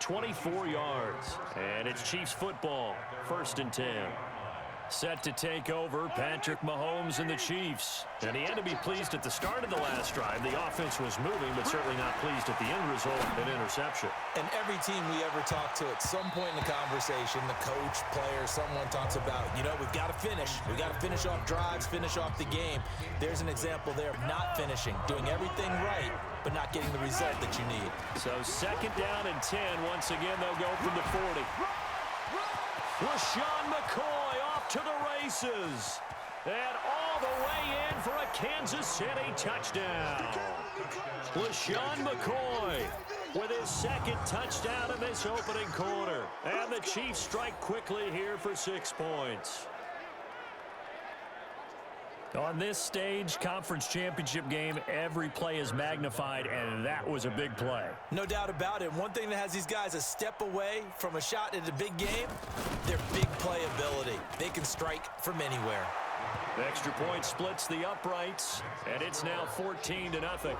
24 yards. And it's Chiefs football, 1st and 10. Set to take over, Patrick Mahomes and the Chiefs. And he had to be pleased at the start of the last drive. The offense was moving, but certainly not pleased at the end result, an interception. And every team we ever talk to at some point in the conversation, the coach, player, someone talks about, we've got to finish. We've got to finish off drives, finish off the game. There's an example there of not finishing, doing everything right, but not getting the result that you need. So 2nd down and 10. Once again, they'll go from the 40. LeSean McCoy off to the races. And all the way in for a Kansas City touchdown. LeSean McCoy with his 2nd touchdown in this opening quarter. And the Chiefs strike quickly here for 6 points. On this stage, conference championship game, every play is magnified, and that was a big play. No doubt about it. One thing that has these guys a step away from a shot at a big game, their big play ability. They can strike from anywhere. The extra point splits the uprights, and it's now 14-0.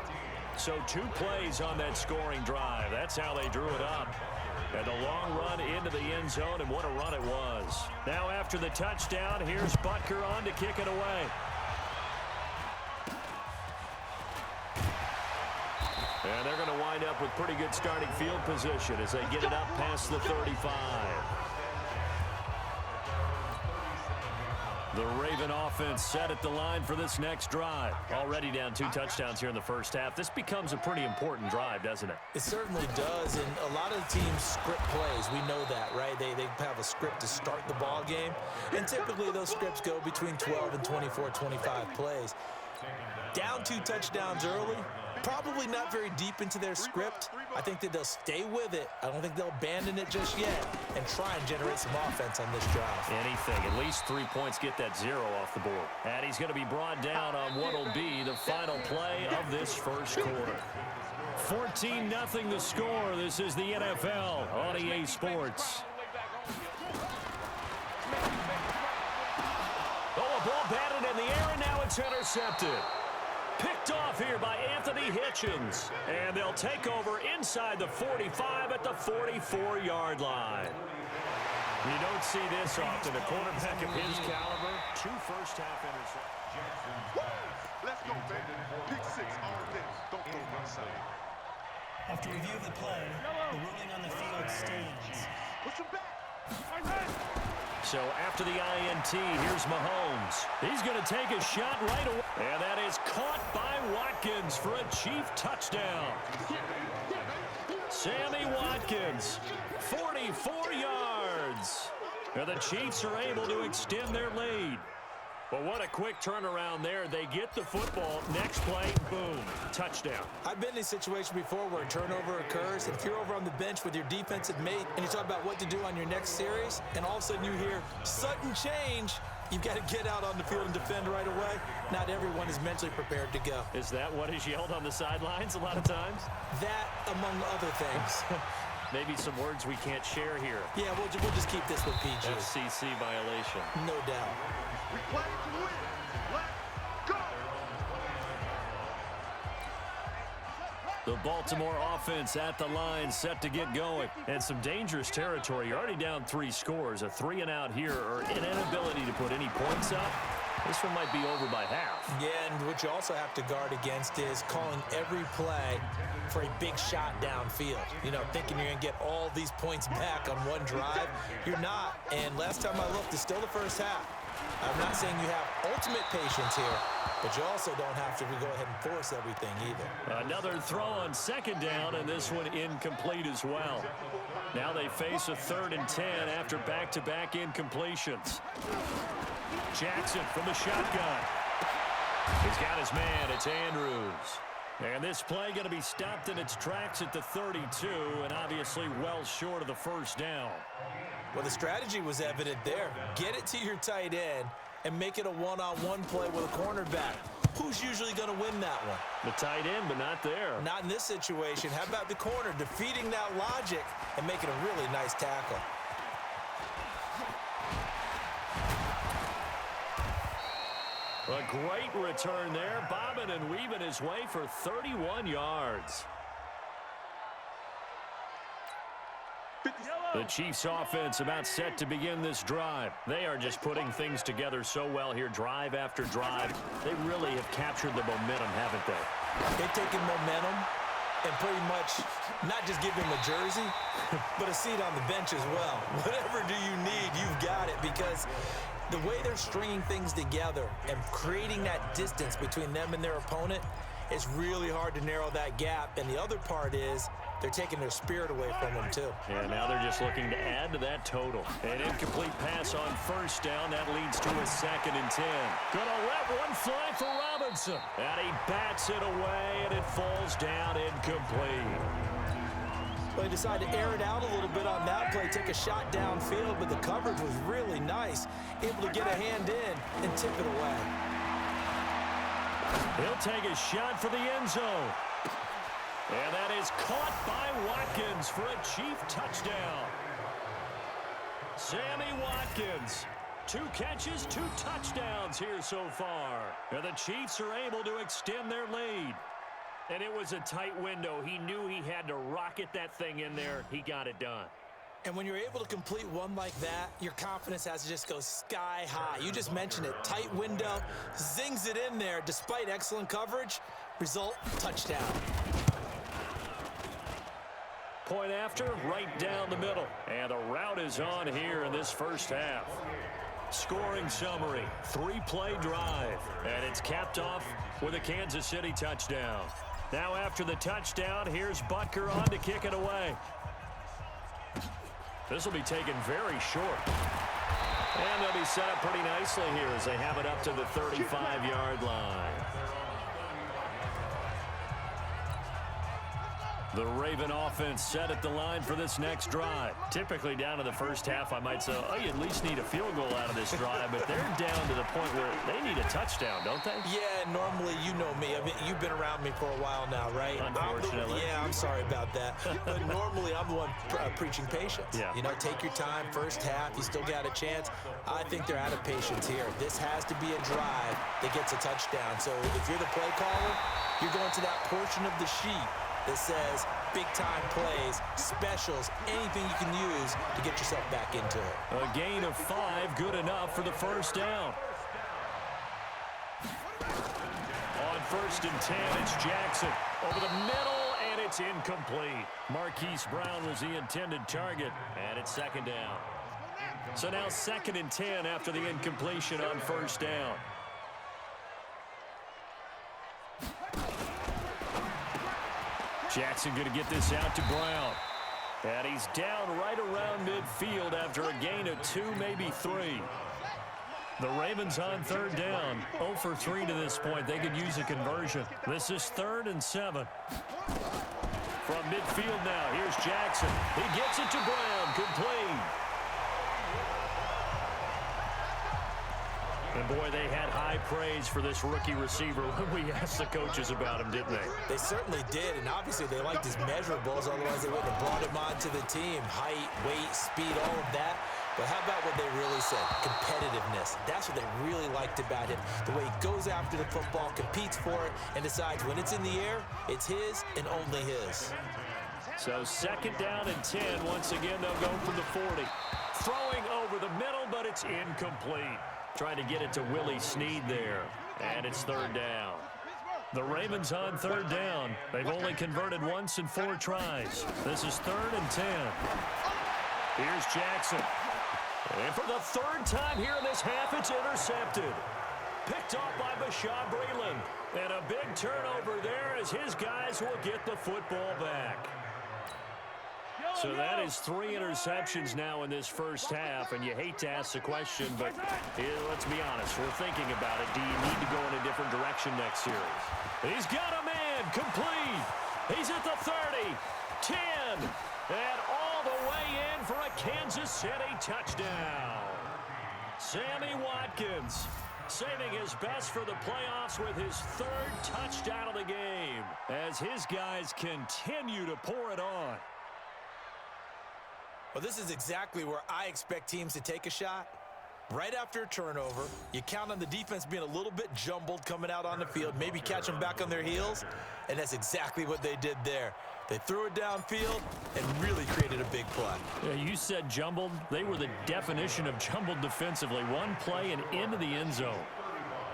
So 2 plays on that scoring drive. That's how they drew it up. And a long run into the end zone, and what a run it was. Now after the touchdown, here's Butker on to kick it away. And they're going to wind up with pretty good starting field position as they get it up past the 35. The Raven offense set at the line for this next drive. Already down 2 touchdowns here in the first half. This becomes a pretty important drive, doesn't it? It certainly does, and a lot of the teams script plays. We know that, right? They have a script to start the ball game, and typically those scripts go between 12 and 24, 25 plays. Down 2 touchdowns early, probably not very deep into their script. I think that they'll stay with it. I don't think they'll abandon it just yet and try and generate some offense on this drive. Anything. At least 3 points get that 0 off the board. And he's going to be brought down on what will be the final play of this first quarter. 14-0 the score. This is the NFL on EA Sports. Oh, a ball batted in the air, and now it's intercepted. Picked off here by Anthony Hitchens. And they'll take over inside the 45 at the 44-yard line. You don't see this often. A quarterback of his caliber, 2 first-half interceptions. Let's go, baby. Pick 6 all day. Don't throw one side. After review of the play, the ruling on the field stands. Push him back. So after the INT, here's Mahomes. He's going to take a shot right away. And that is caught by Watkins for a Chief touchdown. Sammy Watkins, 44 yards. And the Chiefs are able to extend their lead. But what a quick turnaround there. They get the football. Next play, boom, touchdown. I've been in a situation before where a turnover occurs. If you're over on the bench with your defensive mate and you talk about what to do on your next series, and all of a sudden you hear sudden change, you've got to get out on the field and defend right away. Not everyone is mentally prepared to go. Is that what is yelled on the sidelines a lot of times? That, among other things. Maybe some words we can't share here. Yeah, we'll just keep this with PG. FCC violation. No doubt. We play to win. Let's go. The Baltimore offense at the line, set to get going. And some dangerous territory. You're already down 3 scores. A 3-and-out here, or an inability to put any points up. This one might be over by half. Yeah, and what you also have to guard against is calling every play for a big shot downfield. You know, thinking you're going to get all these points back on one drive. You're not. And last time I looked, it's still the first half. I'm not saying you have ultimate patience here, but you also don't have to go ahead and force everything either. Another throw on 2nd down, and this one incomplete as well. Now they face a 3rd and 10 after back-to-back incompletions. Jackson from the shotgun. He's got his man. It's Andrews. And this play going to be stopped in its tracks at the 32, and obviously well short of the first down. Well, the strategy was evident there. Get it to your tight end and make it a one-on-one play with a cornerback. Who's usually going to win that one? The tight end, but not there. Not in this situation. How about the corner defeating that logic and making a really nice tackle? A great return there, bobbing and weaving his way for 31 yards. The Chiefs offense about set to begin this drive. They are just putting things together so well here, drive after drive. They really have captured the momentum, haven't they? They've taken momentum and pretty much not just give him a jersey, but a seat on the bench as well. Whatever do you need, you've got it, because the way they're stringing things together and creating that distance between them and their opponent, it's really hard to narrow that gap. And the other part is they're taking their spirit away from them, too. Yeah, now they're just looking to add to that total. An incomplete pass on first down. That leads to a 2nd and 10. Gonna let one fly for Robinson. And he bats it away, and it falls down incomplete. Well, they decided to air it out a little bit on that play, take a shot downfield, but the coverage was really nice. Able to get a hand in and tip it away. He'll take a shot for the end zone. And that is caught by Watkins for a Chief touchdown. Sammy Watkins, 2 catches, 2 touchdowns here so far. And the Chiefs are able to extend their lead. And it was a tight window. He knew he had to rocket that thing in there. He got it done. And when you're able to complete one like that, your confidence has to just go sky high. You just mentioned it. Tight window, zings it in there despite excellent coverage. Result, touchdown. Point after, right down the middle. And the route is on here in this first half. Scoring summary, 3-play drive. And it's capped off with a Kansas City touchdown. Now after the touchdown, here's Butker on to kick it away. This will be taken very short. And they'll be set up pretty nicely here as they have it up to the 35-yard line. The Raven offense set at the line for this next drive. Typically down to the first half, I might say, oh, you at least need a field goal out of this drive, but they're down to the point where they need a touchdown, don't they? Yeah, normally, you know me. I mean, you've been around me for a while now, right? Unfortunately. I'm sorry about that. But normally, I'm the one preaching patience. Yeah. You know, take your time, first half, you still got a chance. I think they're out of patience here. This has to be a drive that gets a touchdown. So if you're the play caller, you're going to that portion of the sheet that says big-time plays, specials, anything you can use to get yourself back into it. A gain of 5, good enough for the first down. On 1st and 10, it's Jackson. Over the middle, and it's incomplete. Marquise Brown was the intended target, and it's 2nd down. So now 2nd and 10 after the incompletion on first down. Jackson going to get this out to Brown. And he's down right around midfield after a gain of 2, maybe 3. The Ravens on 3rd down. 0 for 3 to this point. They could use a conversion. This is 3rd and 7. From midfield now, here's Jackson. He gets it to Brown. Complete. And boy, they had high praise for this rookie receiver when we asked the coaches about him, didn't they? They certainly did, and obviously they liked his measurables, otherwise they wouldn't have brought him onto the team. Height, weight, speed, all of that. But how about what they really said? Competitiveness. That's what they really liked about him. The way he goes after the football, competes for it, and decides when it's in the air, it's his and only his. So 2nd down and 10. Once again, they'll go from the 40. Throwing over the middle, but it's incomplete. Trying to get it to Willie Snead there. And it's 3rd down. The Ravens on 3rd down. They've only converted once in 4 tries. This is 3rd and 10. Here's Jackson. And for the 3rd time here in this half, it's intercepted. Picked off by Bashaud Breeland. And a big turnover there as his guys will get the football back. So that is 3 interceptions now in this first half, and you hate to ask the question, but let's be honest, we're thinking about it. Do you need to go in a different direction next series? He's got a man, complete. He's at the 30, 10, and all the way in for a Kansas City touchdown. Sammy Watkins saving his best for the playoffs with his 3rd touchdown of the game as his guys continue to pour it on. Well, this is exactly where I expect teams to take a shot. Right after a turnover, you count on the defense being a little bit jumbled coming out on the field, maybe catch them back on their heels, and that's exactly what they did there. They threw it downfield and really created a big play. Yeah, you said jumbled. They were the definition of jumbled defensively. One play and into the end zone.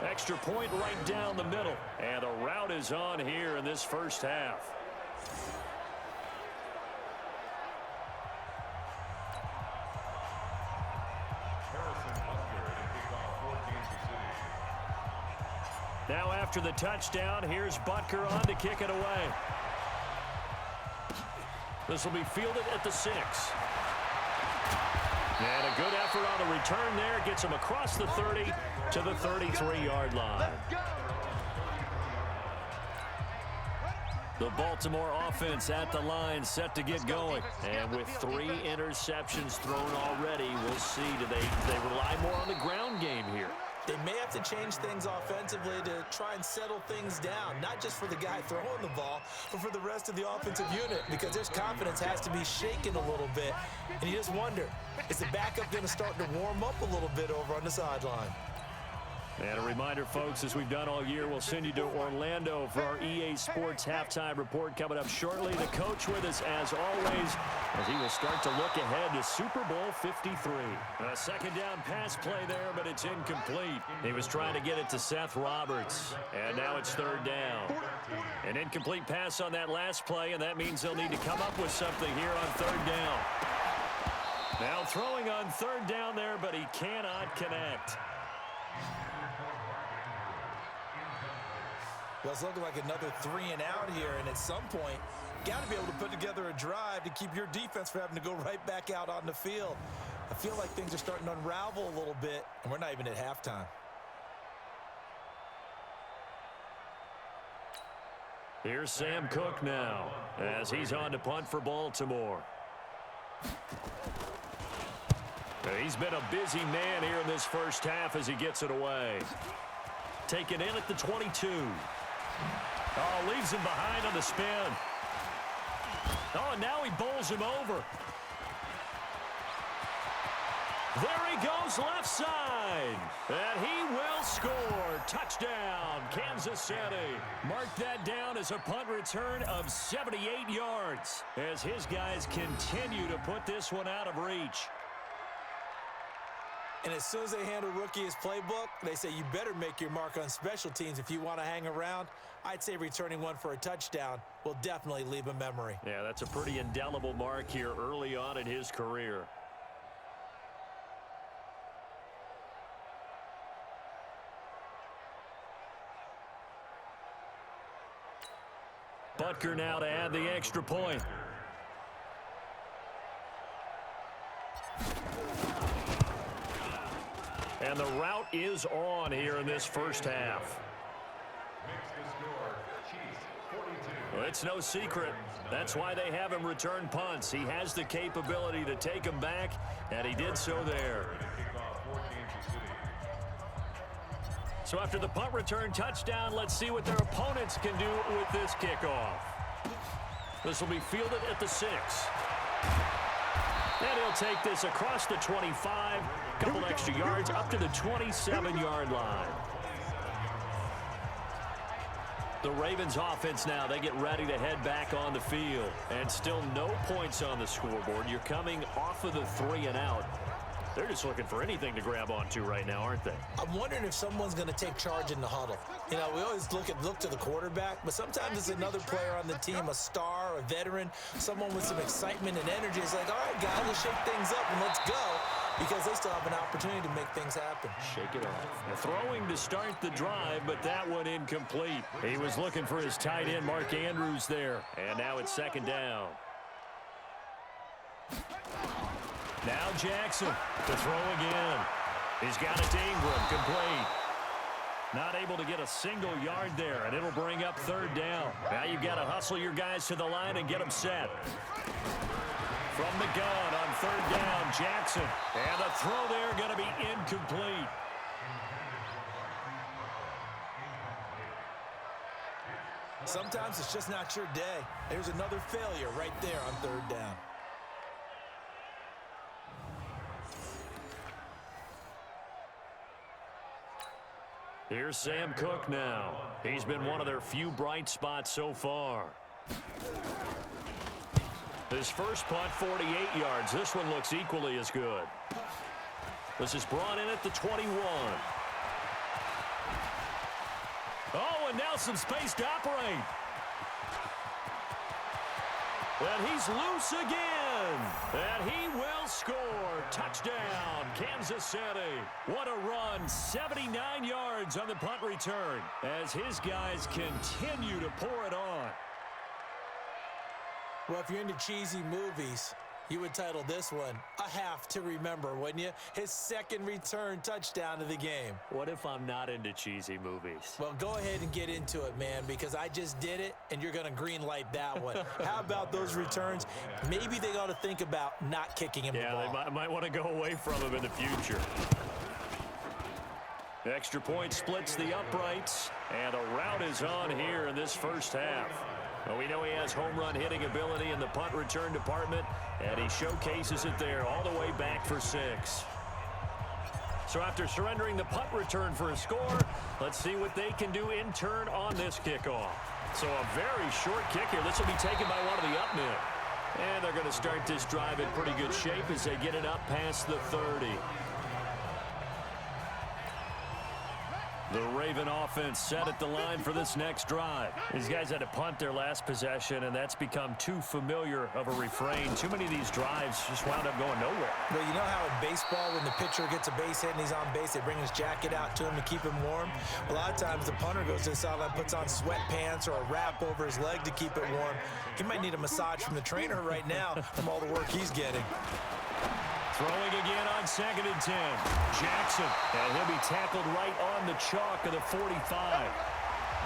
Extra point right down the middle. And the route is on here in this first half. Now after the touchdown, here's Butker on to kick it away. This will be fielded at the 6. And a good effort on the return there. Gets him across the 30 to the 33-yard line. The Baltimore offense at the line, set to get going. And with 3 interceptions thrown already, we'll see. Do they rely more on the ground game here? They may have to change things offensively to try and settle things down, not just for the guy throwing the ball, but for the rest of the offensive unit, because their confidence has to be shaken a little bit. And you just wonder, is the backup going to start to warm up a little bit over on the sideline? And a reminder, folks, as we've done all year, we'll send you to Orlando for our EA Sports halftime report coming up shortly. The coach with us, as always, as he will start to look ahead to Super Bowl 53. A second down pass play there, but it's incomplete. He was trying to get it to Seth Roberts, and now it's third down. An incomplete pass on that last play, and that means they'll need to come up with something here on third down. Now throwing on third down there, but he cannot connect. Well, it's looking like another 3 and out here, and at some point, got to be able to put together a drive to keep your defense from having to go right back out on the field. I feel like things are starting to unravel a little bit, and we're not even at halftime. Here's Sam Cook now, as he's on to punt for Baltimore. He's been a busy man here in this first half as he gets it away. Taken in at the 22. Oh, leaves him behind on the spin. Oh, and now he bowls him over. There he goes left side. And he will score. Touchdown, Kansas City. Mark that down as a punt return of 78 yards as his guys continue to put this one out of reach. And as soon as they hand a rookie his playbook, they say you better make your mark on special teams if you want to hang around. I'd say returning one for a touchdown will definitely leave a memory. Yeah, that's a pretty indelible mark here early on in his career. Butker now to add the extra point. And the route is on here in this first half. Well, it's no secret. That's why they have him return punts. He has the capability to take them back, and he did so there. So after the punt return touchdown, let's see what their opponents can do with this kickoff. This will be fielded at the 6. And he'll take this across the 25, a couple extra yards, up to the 27-yard line. The Ravens offense now, they get ready to head back on the field. And still no points on the scoreboard. You're coming off of the 3 and out. They're just looking for anything to grab onto right now, aren't they? I'm wondering if someone's going to take charge in the huddle. You know, we always look to the quarterback, but sometimes it's another player on the team, a star, a veteran, someone with some excitement and energy. It's like, all right, guys, let's shake things up and let's go, because they still have an opportunity to make things happen. Shake it off. Now, throwing to start the drive, but that one incomplete. He was looking for his tight end, Mark Andrews, there. And now it's second down. Now Jackson to throw again. He's got it to Ingram, complete. Not able to get a single yard there, and it'll bring up third down. Now you've got to hustle your guys to the line and get them set. From the gun on third down, Jackson. And the throw there going to be incomplete. Sometimes it's just not your day. There's another failure right there on third down. Here's Sam Cook now. He's been one of their few bright spots so far. His first punt, 48 yards. This one looks equally as good. This is brought in at the 21. Oh, and now some space to operate. And he's loose again. And he will score. Touchdown, Kansas City. What a run. 79 yards on the punt return as his guys continue to pour it on. Well, if you're into cheesy movies, you would title this one A Half to Remember, wouldn't you? His second return touchdown of the game. What if I'm not into cheesy movies? Well, go ahead and get into it, man, because I just did it, and you're going to green light that one. How about those returns? Maybe they ought to think about not kicking him the ball. Yeah, they might want to go away from him in the future. Extra point splits the uprights, and a rout is on here in this first half. Well, we know he has home run hitting ability in the punt return department, and he showcases it there all the way back for 6. So after surrendering the punt return for a score, let's see what they can do in turn on this kickoff. So a very short kick here. This will be taken by one of the up men. And they're going to start this drive in pretty good shape as they get it up past the 30. The Raven offense set at the line for this next drive. These guys had to punt their last possession, and that's become too familiar of a refrain. Too many of these drives just wound up going nowhere. Well, you know how in baseball, when the pitcher gets a base hit and he's on base, they bring his jacket out to him to keep him warm? A lot of times the punter goes to the sideline, puts on sweatpants or a wrap over his leg to keep it warm. He might need a massage from the trainer right now from all the work he's getting. Throwing again on 2nd and 10. Jackson, and he'll be tackled right on the chalk of the 45.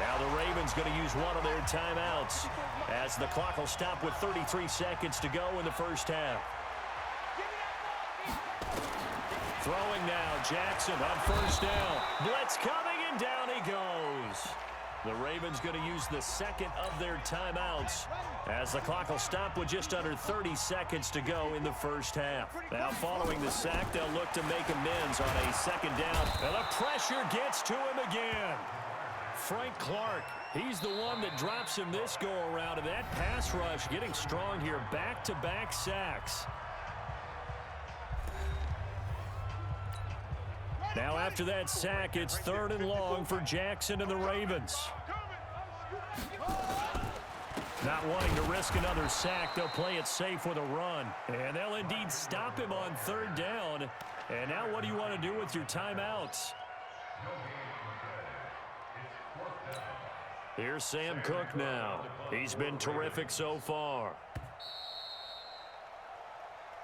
Now the Ravens going to use one of their timeouts as the clock will stop with 33 seconds to go in the first half. Throwing now, Jackson on first down. Blitz coming, and down he goes. The Ravens going to use the second of their timeouts as the clock will stop with just under 30 seconds to go in the first half. Now following the sack, they'll look to make amends on a 2nd down. And the pressure gets to him again. Frank Clark, he's the one that drops him this go-around. And that pass rush getting strong here. Back-to-back sacks. Now after that sack, it's 3rd and long for Jackson and the Ravens. Not wanting to risk another sack, they'll play it safe with a run. And they'll indeed stop him on 3rd down. And now what do you want to do with your timeouts? Here's Sam Cook now. He's been terrific so far.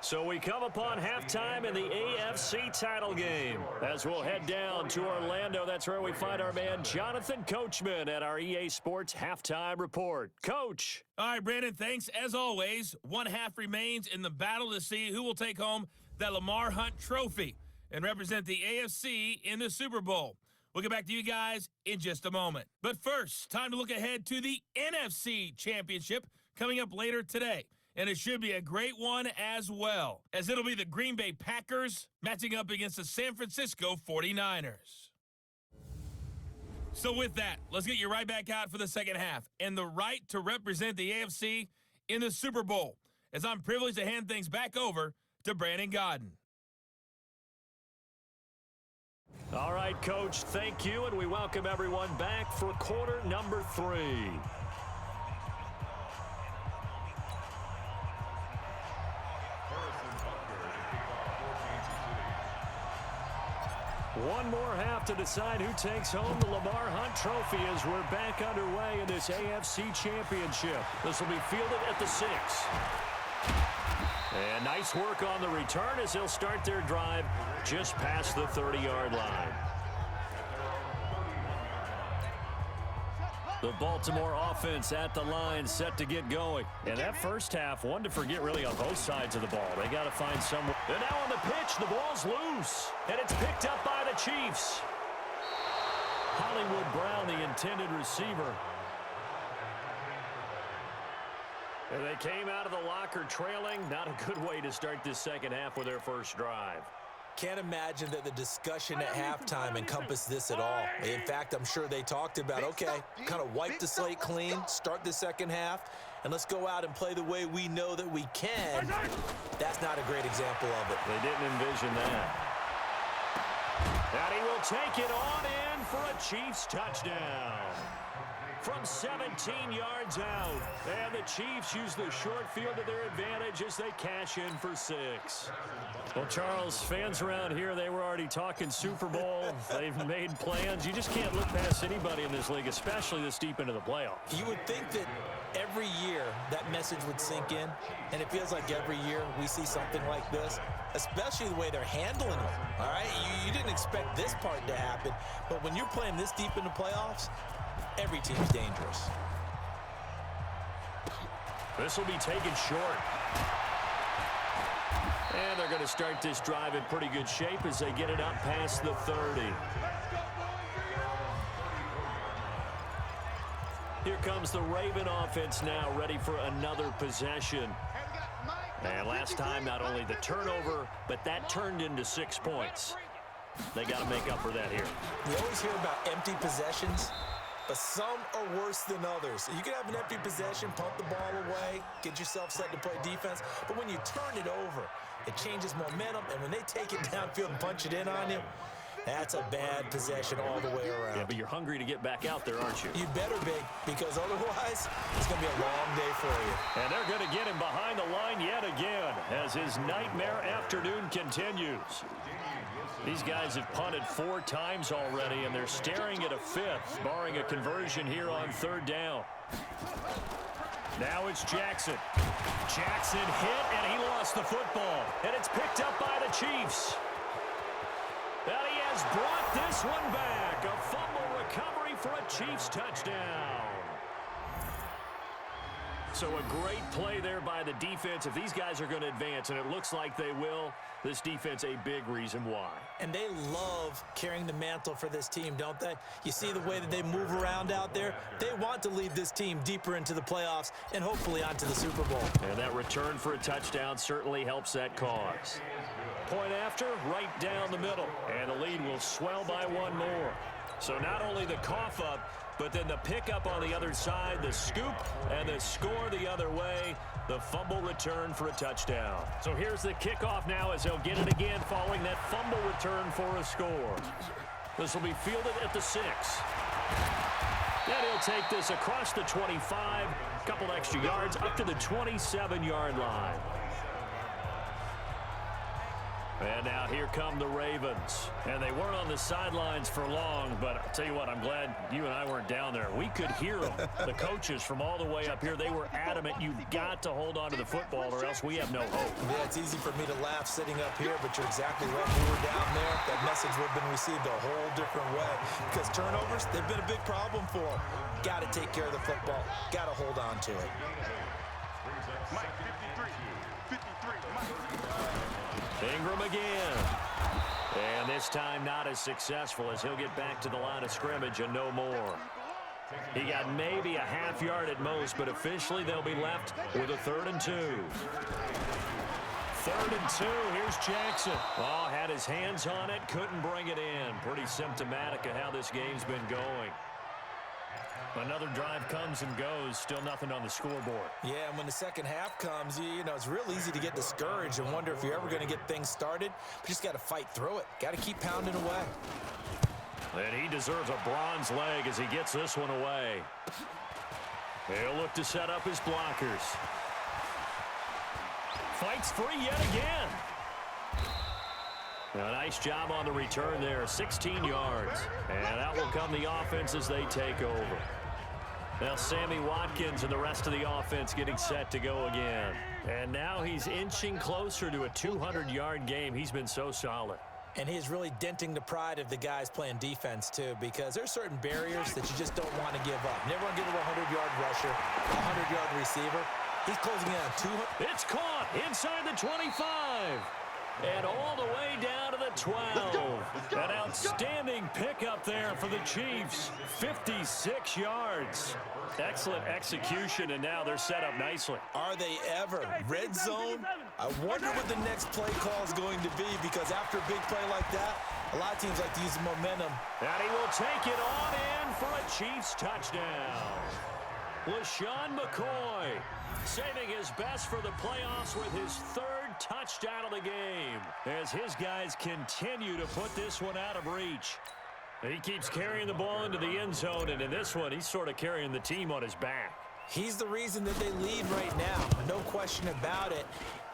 So we come upon halftime in the AFC title game. As we'll head down to Orlando, that's where we find our man Jonathan Coachman at our EA Sports Halftime Report. Coach. All right, Brandon, thanks. As always, one half remains in the battle to see who will take home that Lamar Hunt trophy and represent the AFC in the Super Bowl. We'll get back to you guys in just a moment. But first, time to look ahead to the NFC Championship coming up later today. And it should be a great one as well, as it'll be the Green Bay Packers matching up against the San Francisco 49ers. So with that, let's get you right back out for the second half and the right to represent the AFC in the Super Bowl, as I'm privileged to hand things back over to Brandon Godden. All right, Coach, thank you, and we welcome everyone back for quarter number 3. One more half to decide who takes home the Lamar Hunt trophy as we're back underway in this AFC Championship. This will be fielded at the 6. And nice work on the return as they'll start their drive just past the 30-yard line. The Baltimore offense at the line set to get going. And that first half, one to forget really on both sides of the ball. They got to find someone. And now on the pitch, the ball's loose. And it's picked up by the Chiefs. Hollywood Brown, the intended receiver. And they came out of the locker trailing. Not a good way to start this second half with their first drive. can't imagine that the discussion at halftime encompassed this at all. In fact, I'm sure they talked about, okay, kind of wipe the slate clean, start the second half, and let's go out and play the way we know that we can. That's not a great example of it. They didn't envision that. And he will take it on in for a Chiefs touchdown. From 17 yards out. And the Chiefs use the short field to their advantage as they cash in for 6. Well, Charles, fans around here, they were already talking Super Bowl. They've made plans. You just can't look past anybody in this league, especially this deep into the playoffs. You would think that every year that message would sink in, and it feels like every year we see something like this, especially the way they're handling it, all right? You didn't expect this part to happen, but when you're playing this deep in the playoffs, every team's dangerous. This will be taken short. And they're going to start this drive in pretty good shape as they get it up past the 30. Here comes the Raven offense now, ready for another possession. And last time, not only the turnover, but that turned into 6 points. They got to make up for that here. You always hear about empty possessions, but some are worse than others. You can have an empty possession, pump the ball away, get yourself set to play defense, but when you turn it over, it changes momentum, and when they take it downfield and punch it in on you, that's a bad possession all the way around. Yeah, but you're hungry to get back out there, aren't you? You better be, because otherwise, it's going to be a long day for you. And they're going to get him behind the line yet again as his nightmare afternoon continues. These guys have punted 4 times already, and they're staring at a 5th, barring a conversion here on 3rd down. Now it's Jackson. Jackson hit, and he lost the football. And it's picked up by the Chiefs. And he has brought this one back. A fumble recovery for a Chiefs touchdown. So a great play there by the defense. If these guys are going to advance, and it looks like they will, this defense a big reason why. And they love carrying the mantle for this team, don't they? You see the way that they move around out there? They want to lead this team deeper into the playoffs and hopefully onto the Super Bowl. And that return for a touchdown certainly helps that cause. Point after, right down the middle. And the lead will swell by 1 more. So not only the cough up, but then the pickup on the other side, the scoop, and the score the other way. The fumble return for a touchdown. So here's the kickoff now as they'll get it again following that fumble return for a score. This will be fielded at the 6. Then he'll take this across the 25, a couple extra yards up to the 27-yard line. And now here come the Ravens. And they weren't on the sidelines for long, but I'll tell you what, I'm glad you and I weren't down there. We could hear them. The coaches from all the way up here, they were adamant, you've got to hold on to the football or else we have no hope. Yeah, it's easy for me to laugh sitting up here, but you're exactly right. We were down there. That message would have been received a whole different way. Because turnovers, they've been a big problem for them. Got to take care of the football. Got to hold on to it. Mike, 53, Mike. Ingram again. And this time not as successful as he'll get back to the line of scrimmage and no more. He got maybe a half yard at most, but officially they'll be left with a 3rd and 2. 3rd and 2. Here's Jackson. Oh, had his hands on it, couldn't bring it in. Pretty symptomatic of how this game's been going. Another drive comes and goes, still nothing on the scoreboard. Yeah, and when the second half comes, you know, it's real easy to get discouraged and wonder if you're ever going to get things started. But you just got to fight through it. Got to keep pounding away. And he deserves a bronze leg as he gets this one away. He'll look to set up his blockers. Fights free yet again. A nice job on the return there, 16 yards. And out will come the offense as they take over. Now Sammy Watkins and the rest of the offense getting set to go again. And now he's inching closer to a 200-yard game. He's been so solid. And he's really denting the pride of the guys playing defense, too, because there's certain barriers that you just don't want to give up. Never want to give up a 100-yard rusher, a 100-yard receiver. He's closing in on 200. It's caught inside the 25. And all the way down to the 12. An outstanding pickup there for the Chiefs. 56 yards. Excellent execution, and now they're set up nicely. Are they ever? Red zone? I wonder what the next play call is going to be, because after a big play like that, a lot of teams like to use the momentum. And he will take it on in for a Chiefs touchdown. LaShawn McCoy saving his best for the playoffs with his third touchdown of the game as his guys continue to put this one out of reach. He keeps carrying the ball into the end zone, and in this one, he's sort of carrying the team on his back. He's the reason that they lead right now, no question about it.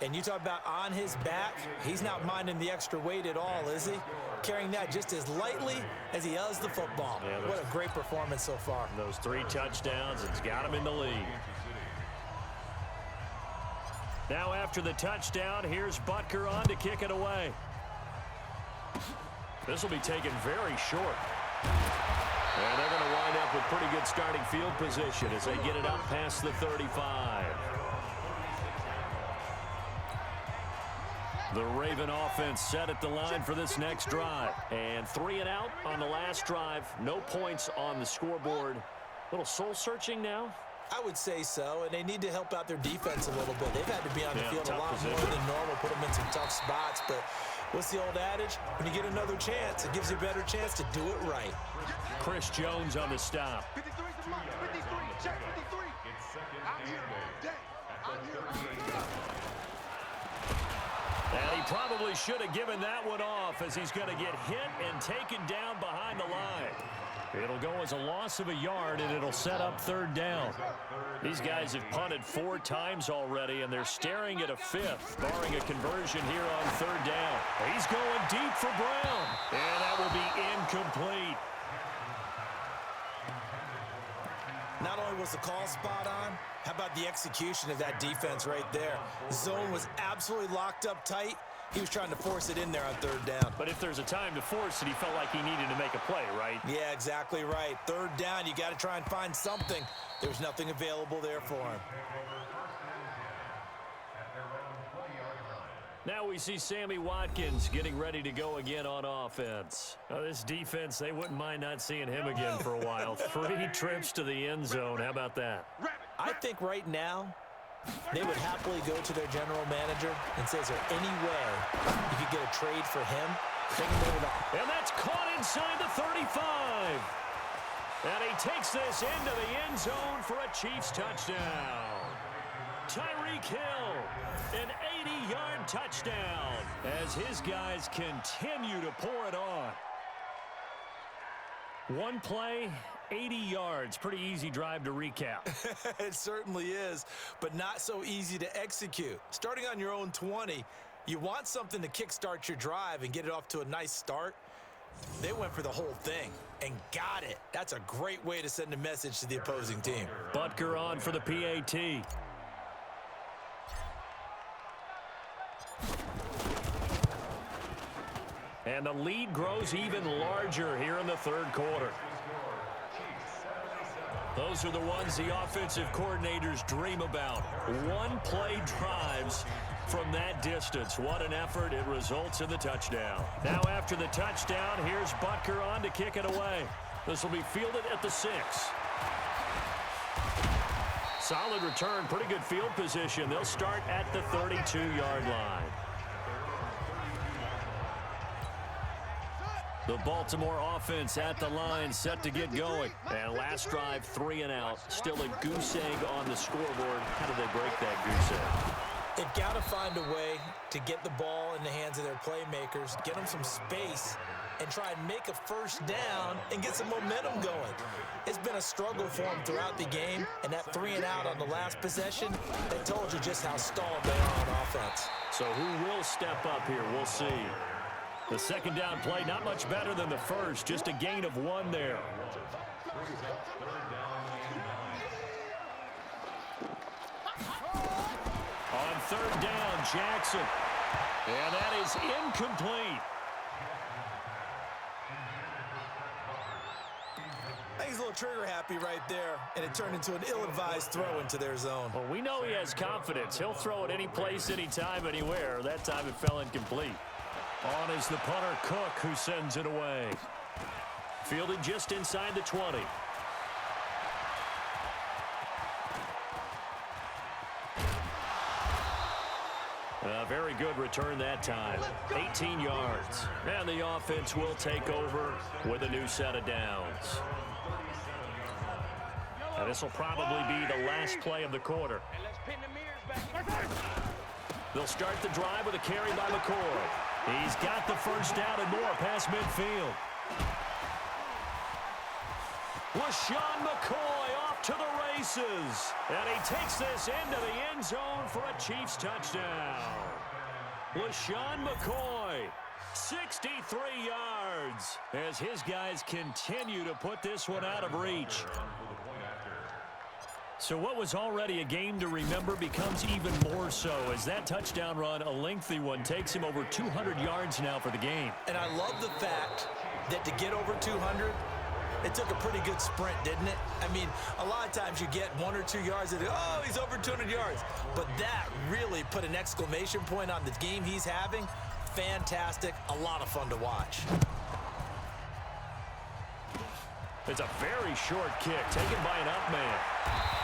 And you talk about on his back, he's not minding the extra weight at all, is he? Carrying that just as lightly as he does the football. Yeah, what a great performance so far. Those 3 touchdowns, it's got him in the lead. Now after the touchdown, here's Butker on to kick it away. This will be taken very short. And they're going to wind up with pretty good starting field position as they get it up past the 35. The Raven offense set at the line for this next drive. And 3 and out on the last drive. No points on the scoreboard. A little soul-searching now. I would say so, and they need to help out their defense a little bit. They've had to be on the field a lot more than normal, put them in some tough spots. But what's the old adage? When you get another chance, it gives you a better chance to do it right. Chris Jones on the stop. 53's the mark. 53. Check 53. I'm here all day. I'm here all day. And he probably should have given that one off as he's going to get hit and taken down behind the line. It'll go as a loss of a yard, and it'll set up 3rd down. These guys have punted 4 times already, and they're staring at a 5th, barring a conversion here on 3rd down. He's going deep for Brown, and that will be incomplete. Not only was the call spot on, how about the execution of that defense right there? Zone was absolutely locked up tight. He was trying to force it in there on 3rd down. But if there's a time to force it, he felt like he needed to make a play, right? Yeah, exactly right. 3rd down, you got to try and find something. There's nothing available there for him. Now we see Sammy Watkins getting ready to go again on offense. Now this defense, they wouldn't mind not seeing him again for a while. 3 trips to the end zone. How about that? I think right now, they would happily go to their general manager and say, is there any way you could get a trade for him? And that's caught inside the 35. And he takes this into the end zone for a Chiefs touchdown. Tyreek Hill, an 80-yard touchdown as his guys continue to pour it on. 1 play, 80 yards. Pretty easy drive to recap. It certainly is, but not so easy to execute. Starting on your own 20, you want something to kickstart your drive and get it off to a nice start. They went for the whole thing and got it. That's a great way to send a message to the opposing team. Butker on for the PAT. And the lead grows even larger here in the 3rd quarter. Those are the ones the offensive coordinators dream about. 1-play drives from that distance. What an effort. It results in the touchdown. Now after the touchdown, here's Butker on to kick it away. This will be fielded at the 6. Solid return, pretty good field position. They'll start at the 32-yard line. The Baltimore offense at the line, set to get going. And last drive, 3 and out. Still a goose egg on the scoreboard. How do they break that goose egg? They've got to find a way to get the ball in the hands of their playmakers, get them some space, and try and make a 1st down and get some momentum going. It's been a struggle for them throughout the game, and that 3 and out on the last possession, they told you just how stalled they are on offense. So who will step up here? We'll see. The 2nd down play, not much better than the 1st, just a gain of 1 there. On 3rd down, Jackson. And that is incomplete. I think he's a little trigger happy right there, and it turned into an ill-advised throw into their zone. Well, we know he has confidence. He'll throw it any place, anytime, anywhere. That time it fell incomplete. On is the punter, Cook, who sends it away. Fielded just inside the 20. A very good return that time. 18 yards. And the offense will take over with a new set of downs. And this will probably be the last play of the quarter. They'll start the drive with a carry by McCoy. He's got the first down and more past midfield. LaShawn McCoy off to the races. And he takes this into the end zone for a Chiefs touchdown. LaShawn McCoy, 63 yards, as his guys continue to put this one out of reach. So what was already a game to remember becomes even more so as that touchdown run, a lengthy one, takes him over 200 yards now for the game. And I love the fact that to get over 200, it took a pretty good sprint, didn't it? I mean, a lot of times you get 1 or 2 yards and, oh, he's over 200 yards. But that really put an exclamation point on the game he's having. Fantastic. A lot of fun to watch. It's a very short kick taken by an up man.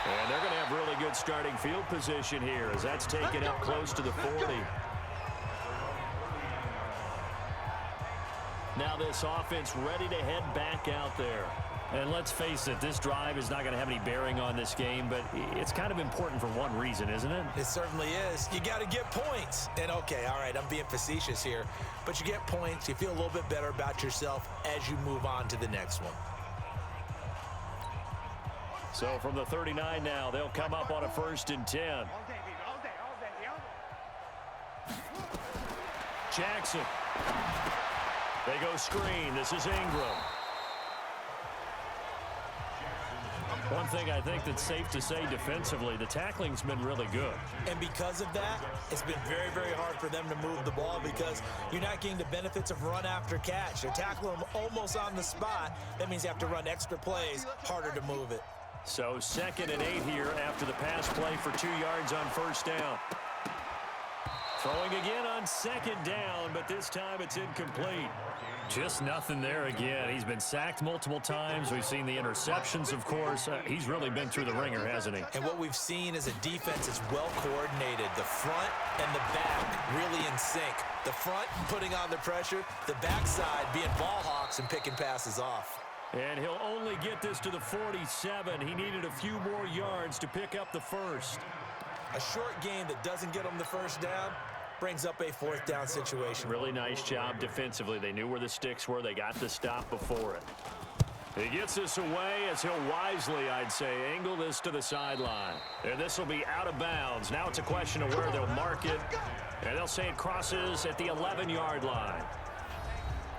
And they're going to have really good starting field position here as that's taken up close to the 40. Now this offense ready to head back out there. And let's face it, this drive is not going to have any bearing on this game, but it's kind of important for one reason, isn't it? It certainly is. You got to get points. And, okay, all right, I'm being facetious here, but you get points. You feel a little bit better about yourself as you move on to the next one. So from the 39 now, they'll come up on a 1st and 10. Jackson. They go screen. This is Ingram. One thing I think that's safe to say defensively, the tackling's been really good. And because of that, it's been very, very hard for them to move the ball because you're not getting the benefits of run after catch. They're tackling them almost on the spot. That means you have to run extra plays, harder to move it. So 2nd and 8 here after the pass play for 2 yards on 1st down. Throwing again on 2nd down, but this time it's incomplete. Just nothing there again. He's been sacked multiple times. We've seen the interceptions, of course. He's really been through the ringer, hasn't he? And what we've seen is a defense that's well coordinated. The front and the back really in sync. The front putting on the pressure, the backside being ball hawks and picking passes off. And he'll only get this to the 47. He needed a few more yards to pick up the first. A short game that doesn't get him the first down brings up a 4th down situation. Really nice job defensively. They knew where the sticks were. They got the stop before it. He gets this away as he'll wisely, I'd say, angle this to the sideline. And this will be out of bounds. Now it's a question of where they'll mark it. And they'll say it crosses at the 11-yard line.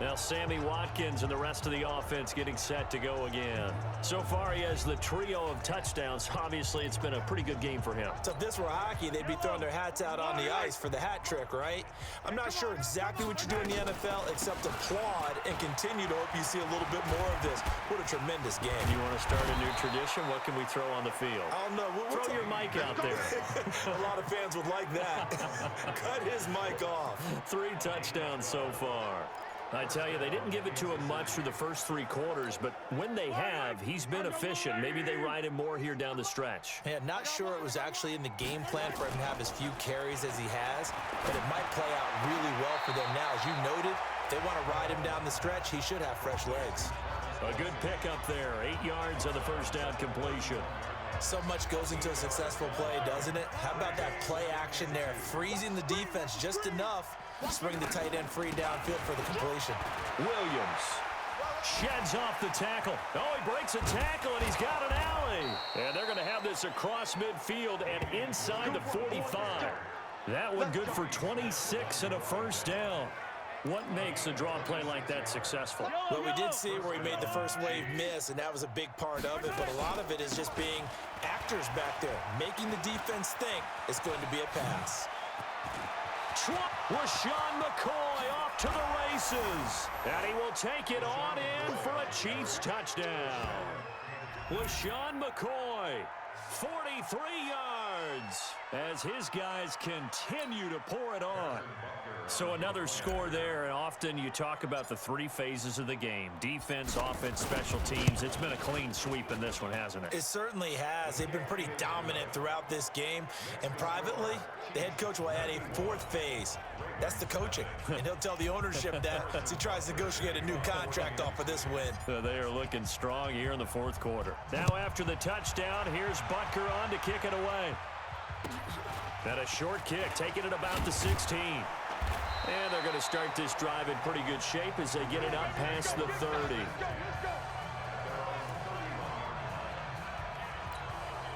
Now Sammy Watkins and the rest of the offense getting set to go again. So far he has the trio of touchdowns. Obviously it's been a pretty good game for him. So if this were hockey, they'd be throwing their hats out on the ice for the hat trick, right? I'm not sure exactly what you do in the NFL except applaud and continue to hope you see a little bit more of this. What a tremendous game. You want to start a new tradition? What can we throw on the field? I don't know. Throw your mic out there. A lot of fans would like that. Cut his mic off. 3 touchdowns so far. I tell you, they didn't give it to him much through the first 3 quarters, but when they have, he's been efficient. Maybe they ride him more here down the stretch. Yeah, not sure it was actually in the game plan for him to have as few carries as he has, but it might play out really well for them now. As you noted, if they want to ride him down the stretch, he should have fresh legs. A good pickup there. 8 yards on the first down completion. So much goes into a successful play, doesn't it? How about that play action there? Freezing the defense just enough to bring the tight end free downfield for the completion. Williams sheds off the tackle. Oh, he breaks a tackle, and he's got an alley. And they're going to have this across midfield and inside the 45. That one good for 26 and a first down. What makes a draw play like that successful? Well, we did see where he made the first wave miss, and that was a big part of it, but a lot of it is just being actors back there, making the defense think it's going to be a pass. LaShawn McCoy off to the races, and he will take it on in for a Chiefs touchdown. was Sean McCoy. 43 yards as his guys continue to pour it on. So another score there, and often you talk about the three phases of the game: defense, offense, special teams. It's been a clean sweep in this one, hasn't it? It certainly has. They've been pretty dominant throughout this game. And privately, the head coach will add a fourth phase. That's the coaching. And he'll tell the ownership that as he tries to negotiate a new contract off of this win. They are looking strong here in the fourth quarter. Now after the touchdown, here's Butker on to kick it away. And a short kick, taking it about the 16. And they're going to start this drive in pretty good shape as they get it up past the 30.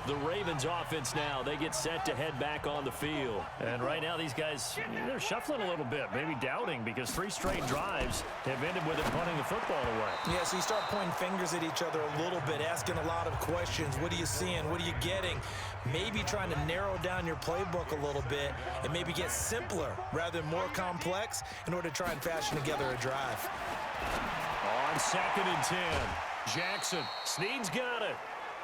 The Ravens offense now, they get set to head back on the field. And right now these guys, they're shuffling a little bit, maybe doubting, because 3 straight drives have ended with them punting the football away. Yeah, so you start pointing fingers at each other a little bit, asking a lot of questions. What are you seeing? What are you getting? Maybe trying to narrow down your playbook a little bit and maybe get simpler rather than more complex in order to try and fashion together a drive. On 2nd and 10, Jackson. Snead's got it.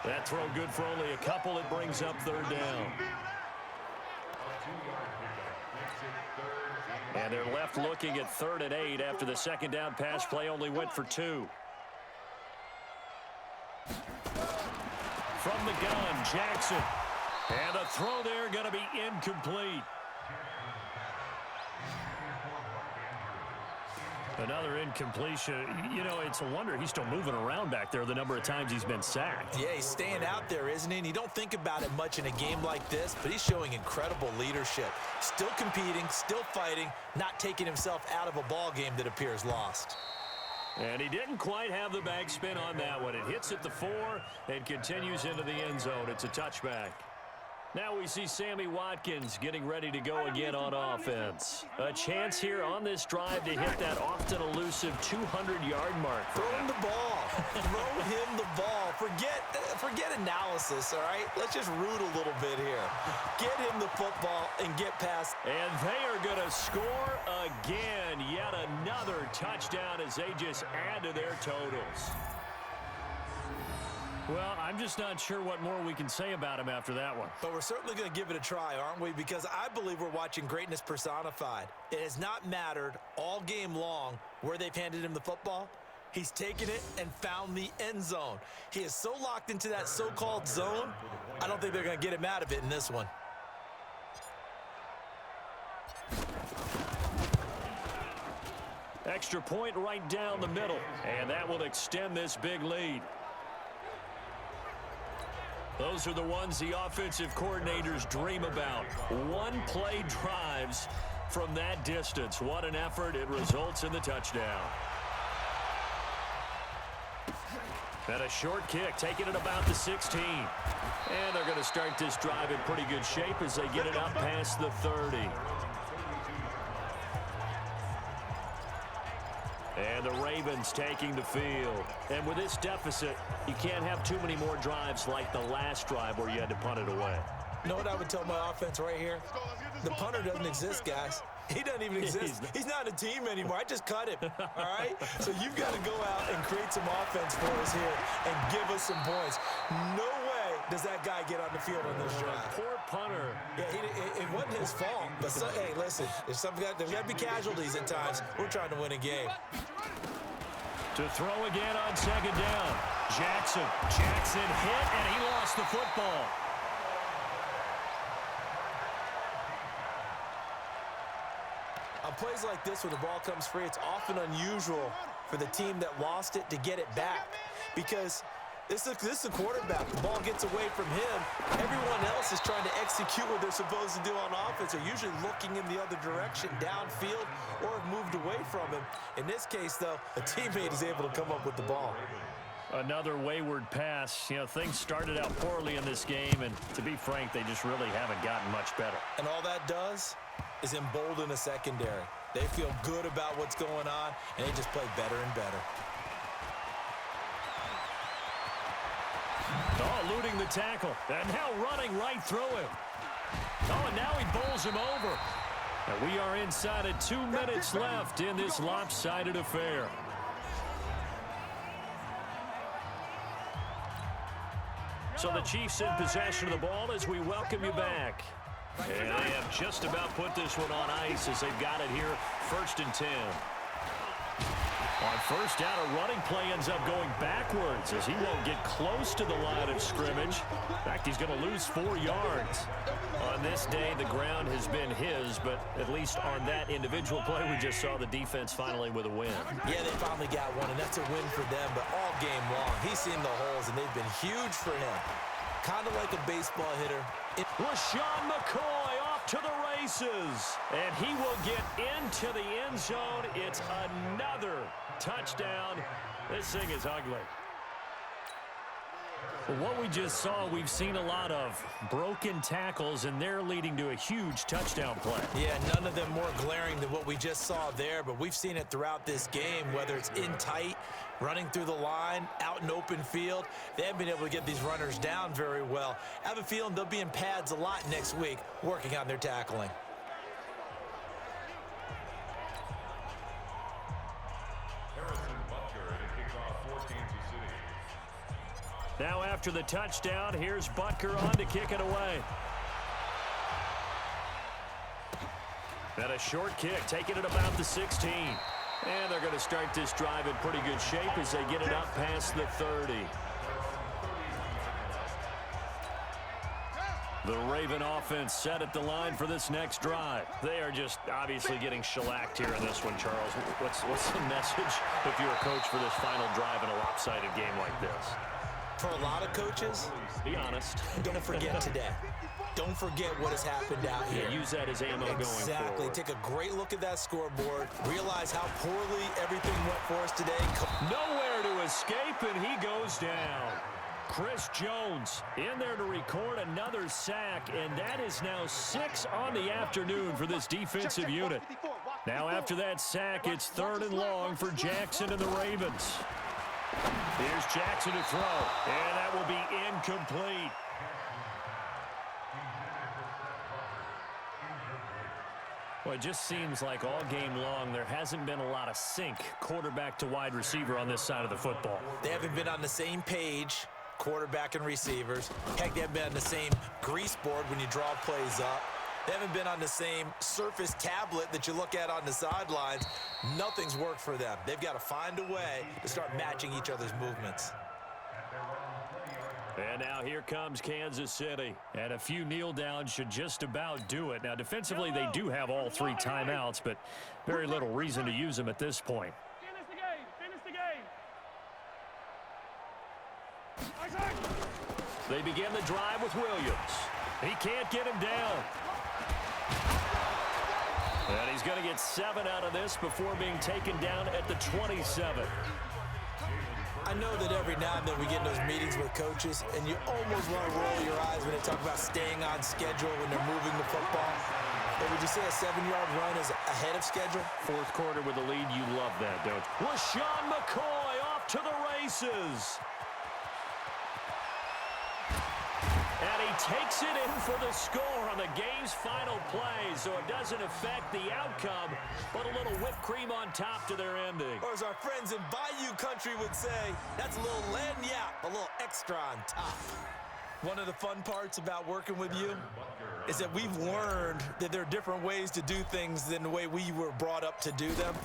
That throw good for only a couple. It brings up 3rd down. And they're left looking at 3rd and 8 after the 2nd down pass play only went for 2. From the gun, Jackson. And a throw there going to be incomplete. Another incompletion. You know, it's a wonder he's still moving around back there the number of times he's been sacked. Yeah, he's staying out there, isn't he? And you don't think about it much in a game like this, but he's showing incredible leadership. Still competing, still fighting, not taking himself out of a ball game that appears lost. And he didn't quite have the backspin on that one. It hits at the 4 and continues into the end zone. It's a touchback. Now we see Sammy Watkins getting ready to go again on offense. A chance here on this drive to hit that often elusive 200-yard mark. Throw him the ball. Throw him the ball. Forget analysis, all right? Let's just root a little bit here. Get him the football and get past. And they are going to score again. Yet another touchdown as they just add to their totals. Well, I'm just not sure what more we can say about him after that one. But we're certainly going to give it a try, aren't we? Because I believe we're watching greatness personified. It has not mattered all game long where they've handed him the football. He's taken it and found the end zone. He is so locked into that so-called zone, I don't think they're going to get him out of it in this one. Extra point right down the middle, and that will extend this big lead. Those are the ones the offensive coordinators dream about. One-play drives from that distance. What an effort. It results in the touchdown. And a short kick, taking it about the 16. And they're going to start this drive in pretty good shape as they get it up past the 30. And the Ravens taking the field. And with this deficit, you can't have too many more drives like the last drive where you had to punt it away. You know what I would tell my offense right here? The punter doesn't exist, guys. He doesn't even exist. He's not a team anymore. I just cut him, all right? So you've got to go out and create some offense for us here and give us some points. No way does that guy get on the field on this drive. Poor punter. Yeah, it wasn't his fault. But, hey, listen, there's got to be casualties at times. We're trying to win a game. To throw again on 2nd down. Jackson hit, and he lost the football. On plays like this, when the ball comes free, it's often unusual for the team that lost it to get it back. Because this is a quarterback. The ball gets away from him. Everyone else is trying to execute what they're supposed to do on offense. They're usually looking in the other direction, downfield, or have moved away from him. In this case, though, a teammate is able to come up with the ball. Another wayward pass. You know, things started out poorly in this game, and to be frank, they just really haven't gotten much better. And all that does is embolden a secondary. They feel good about what's going on, and they just play better and better. Oh, eluding the tackle, and now running right through him. Oh, and now he bowls him over. And we are inside of 2 minutes left in this lopsided affair. So the Chiefs in possession of the ball as we welcome you back. And they have just about put this one on ice as they've got it here, 1st and 10. On first down, a running play ends up going backwards as he won't get close to the line of scrimmage. In fact, he's going to lose 4 yards. On this day, the ground has been his, but at least on that individual play, we just saw the defense finally with a win. Yeah, they finally got one, and that's a win for them, but all game long, he's seen the holes, and they've been huge for him. Kind of like a baseball hitter. LaShawn McCoy off to the races, and he will get into the end zone. It's another touchdown. This thing is ugly. Well, what we just saw, we've seen a lot of broken tackles, and they're leading to a huge touchdown play. Yeah, none of them more glaring than what we just saw there, but we've seen it throughout this game, whether it's in tight, running through the line, out in open field. They haven't been able to get these runners down very well. I have a feeling they'll be in pads a lot next week working on their tackling. Now after the touchdown, here's Butker on to kick it away. And a short kick, taking it about the 16. And they're going to start this drive in pretty good shape as they get it up past the 30. The Raven offense set at the line for this next drive. They are just obviously getting shellacked here in this one, Charles. What's the message if you're a coach for this final drive in a lopsided game like this? For a lot of coaches, be honest. Don't forget today. Don't forget what has happened out here. Yeah, use that as ammo going forward. Exactly. Take a great look at that scoreboard. Realize how poorly everything went for us today. Nowhere to escape, and he goes down. Chris Jones in there to record another sack, and that is now 6 on the afternoon for this defensive unit. Now after that sack, it's 3rd and long for Jackson and the Ravens. Here's Jackson to throw, and that will be incomplete. Well, it just seems like all game long there hasn't been a lot of sync quarterback to wide receiver on this side of the football. They haven't been on the same page, quarterback and receivers. Heck, they haven't been on the same grease board when you draw plays up. They haven't been on the same surface tablet that you look at on the sidelines. Nothing's worked for them. They've got to find a way to start matching each other's movements. And now here comes Kansas City. And a few kneel downs should just about do it. Now, defensively, they do have all 3 timeouts, but very little reason to use them at this point. Finish the game. Finish the game. They begin the drive with Williams. He can't get him down. And he's going to get 7 out of this before being taken down at the 27. I know that every now and then we get in those meetings with coaches, and you almost want to roll your eyes when they talk about staying on schedule when they're moving the football. But would you say a 7-yard run is ahead of schedule? 4th quarter with the lead, you love that, don't you? LaShawn McCoy off to the races. And he takes it in for the score on the game's final play, so it doesn't affect the outcome, but a little whipped cream on top to their ending. Or as our friends in Bayou Country would say, that's a little lagniappe, a little extra on top. One of the fun parts about working with you is that we've learned that there are different ways to do things than the way we were brought up to do them.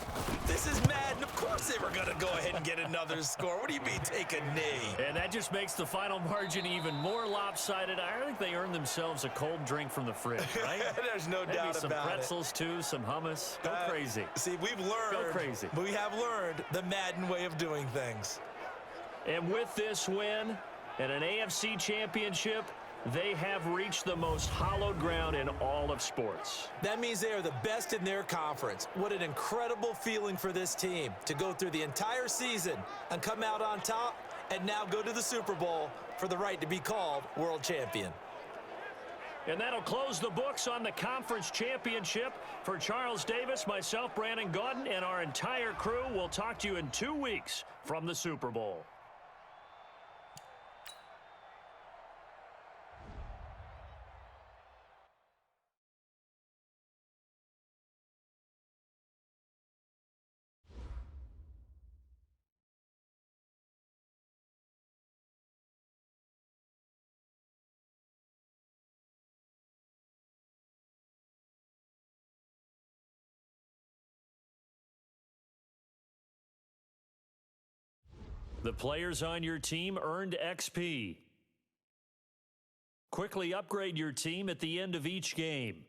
This is Madden. Of course they were going to go ahead and get another score. What do you mean take a knee? And that just makes the final margin even more lopsided. I think they earned themselves a cold drink from the fridge, right? There's no Maybe doubt some about pretzels, too, some hummus. Go crazy. See, we've learned. Go crazy. We have learned the Madden way of doing things. And with this win and an AFC championship, they have reached the most hallowed ground in all of sports. That means they are the best in their conference. What an incredible feeling for this team to go through the entire season and come out on top and now go to the Super Bowl for the right to be called world champion. And that'll close the books on the conference championship. For Charles Davis, myself, Brandon Gaudin, and our entire crew, we'll talk to you in 2 weeks from the Super Bowl. The players on your team earned XP. Quickly upgrade your team at the end of each game.